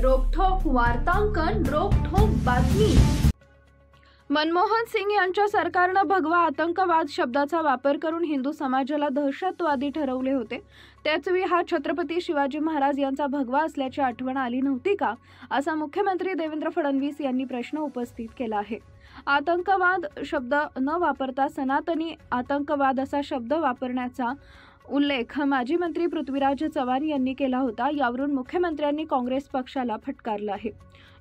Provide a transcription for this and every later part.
रोखठोक वार्तांकन, रोखठोक बातमी। मनमोहन सिंग यांच्या सरकारने भगवा आतंकवाद शब्दाचा वापर करून हिंदू समाजाला दहशतवादी ठरवले होते। त्याचवेळी हा छत्रपती शिवाजी महाराज यांचा भगवा असल्याची आठवण आली नव्हती का, असा मुख्यमंत्री देवेंद्र फडणवीस यांनी प्रश्न उपस्थित केला आहे। आतंकवाद शब्द न वापरता सनातनी आतंकवाद असा शब्द वापरण्याचा उल्लेख माजी मंत्री पृथ्वीराज चव्हाण यांनी केला होता। यावरून मुख्यमंत्र्यांनी काँग्रेस पक्षाला फटकारलं आहे।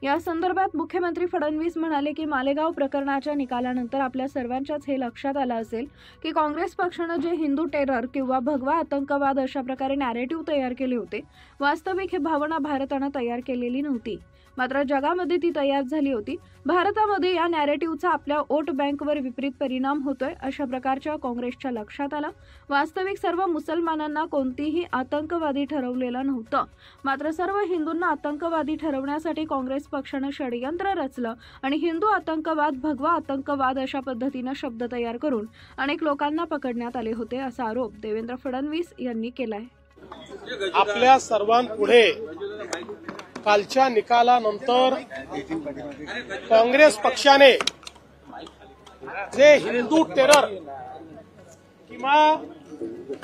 या संदर्भात मुख्यमंत्री फडणवीस म्हणाले की मालेगाव प्रकरणाच्या निकालानंतर आपल्या सर्वांच्याच हे लक्षात आलं असेल की काँग्रेस पक्षाने जे हिंदू टेरर किंवा भगवा आतंकवाद अशा प्रकारे नॅरेटिव्ह तयार केले होते, वास्तविक ही भावना भारताने तयार केलेली नव्हती, मात्र जगामध्ये ती तयार झाली होती। भारतामध्ये या नॅरेटिव्हचा आपल्या वोट बँकवर विपरीत परिणाम होतोय अशा प्रकारच्या काँग्रेसच्या लक्षात आलं। वास्तविक सर्व मुसलमानांना कोणतीही आतंकवादी ठरवलेलं नव्हतं, मात्र सर्व हिंदूंना आतंकवादी ठरवण्यासाठी काँग्रेस पक्षाने षडयंत्र रचलं आणि हिंदू आतंकवाद, भगवा आतंकवाद अशा पद्धतीने शब्द तयार करून अनेक लोकांना पकडण्यात आले होते, असा आरोप देवेंद्र फडणवीस यांनी केलाय। आपल्या सर्वांपुढे कालच्या निकालानंतर काँग्रेस पक्षाने जे हिंदू टेरर किंवा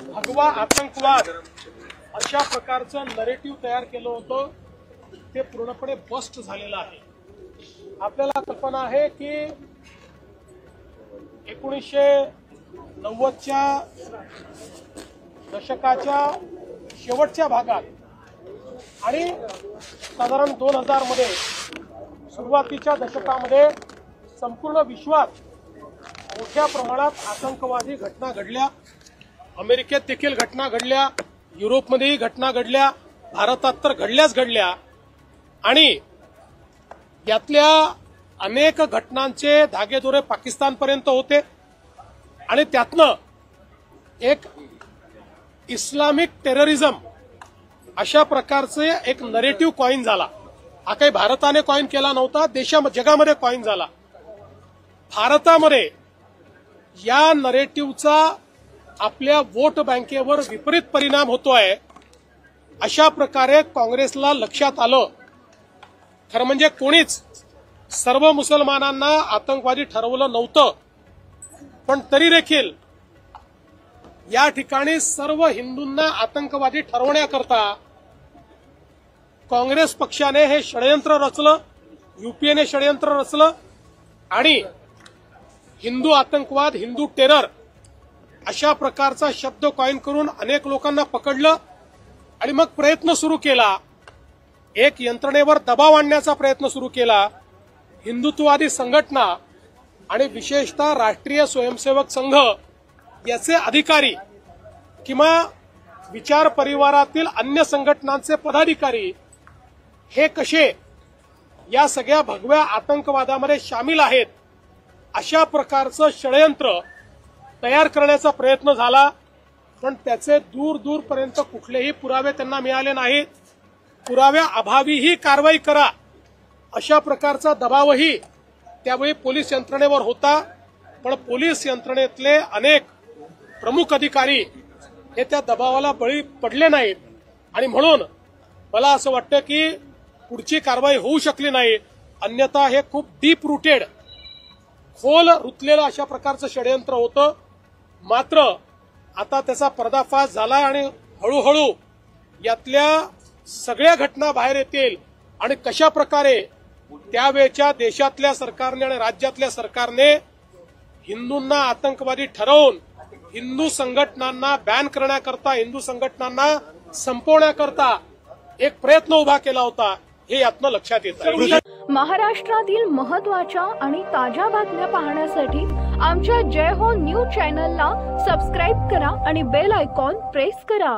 भगवा आतंकवाद अशा प्रकारचं नरेटिव्ह तयार केलं होतं ते पूर्णपणे बस्ट झालेलं आहे। आपल्याला कल्पना आहे की 1990च्या दशकाच्या शेवटच्या भागात आणि साधारण 2000 मध्ये सुरुवातीच्या दशकामध्ये संपूर्ण विश्वात मोठ्या प्रमाणात आतंकवादी घटना घडल्या। अमेरिकेत देखील घटना घडल्या, युरोपमध्येही घटना घडल्या, भारतात तर घडल्याच घडल्या आणि यातल्या अनेक घटनांचे धागेदोरे पाकिस्तानपर्यंत होते आणि त्यातनं एक इस्लामिक टेररिझम अशा प्रकारचे एक नरेटिव्ह कॉइन झाला। हा काही भारताने कॉइन केला नव्हता, जगामध्ये कॉइन झाला। भारतामध्ये या नरेटिव्हचा आपल्या वोट बँकेवर विपरीत परिणाम होतोय अशा प्रकारे काँग्रेसला लक्षात आलं। खरं म्हणजे कोणीच सर्व मुसलमानांना आतंकवादी ठरवलं नव्हतं, पण तरी देखील या ठिकाणी सर्व हिंदूंना आतंकवादी ठरवण्याकरता काँग्रेस पक्षाने हे षडयंत्र रचलं, यूपीएने षडयंत्र रचलं आणि हिंदू आतंकवाद, हिंदू टेरर अशा प्रकारचा शब्द कॉइन करून अनेक लोकांना पकडलं आणि मग प्रयत्न सुरू केला, एक यंत्रणेवर दबाव आणण्याचा प्रयत्न सुरू केला। हिंदुत्ववादी संघटना आणि विशेषतः राष्ट्रीय स्वयंसेवक संघ याचे अधिकारी किंवा विचार परिवारातील अन्य संघटनांचे पदाधिकारी हे कसे या सगळ्या भगव्या आतंकवादामध्ये सामील आहेत अशा प्रकारचं षडयंत्र तयार करण्याचा प्रयत्न झाला, पण त्याचे दूर दूरपर्यंत कुठलेही पुरावे त्यांना मिळाले नाहीत। पुराव्याअभावी ही कारवाई करा अशा प्रकारचा दबावही त्यावेळी पोलीस यंत्रणेवर होता, पण पोलीस यंत्रणेतले अनेक प्रमुख अधिकारी हे त्या दबावाला बळी पडले नाहीत आणि म्हणून मला असं वाटतं की पुढची कारवाई होऊ शकली नाही। अन्यथा हे खूप डीप रूटेड, खोल रुतलेलं अशा प्रकारचं षडयंत्र होतं। मात्र आता त्याचा पर्दाफाश झालाय आणि हळूहळू यातल्या सगळ्या घटना बाहेर येतील आणि कशा प्रकारे त्यावेळच्या देशातल्या सरकारने आणि राज्यातल्या सरकारने हिंदूंना आतंकवादी ठरवून हिंदू संघटनांना बॅन करण्याकरता, हिंदू संघटनांना संपवण्याकरता एक प्रयत्न उभा केला होता, हे यातनं लक्षात येतं। महाराष्ट्रातील महत्त्वाच्या आणि ताज्या बातम्या पाहण्यासाठी आमच्या जय हो न्यूज चॅनलला सबस्क्राईब करा आणि बेल आयकॉन प्रेस करा।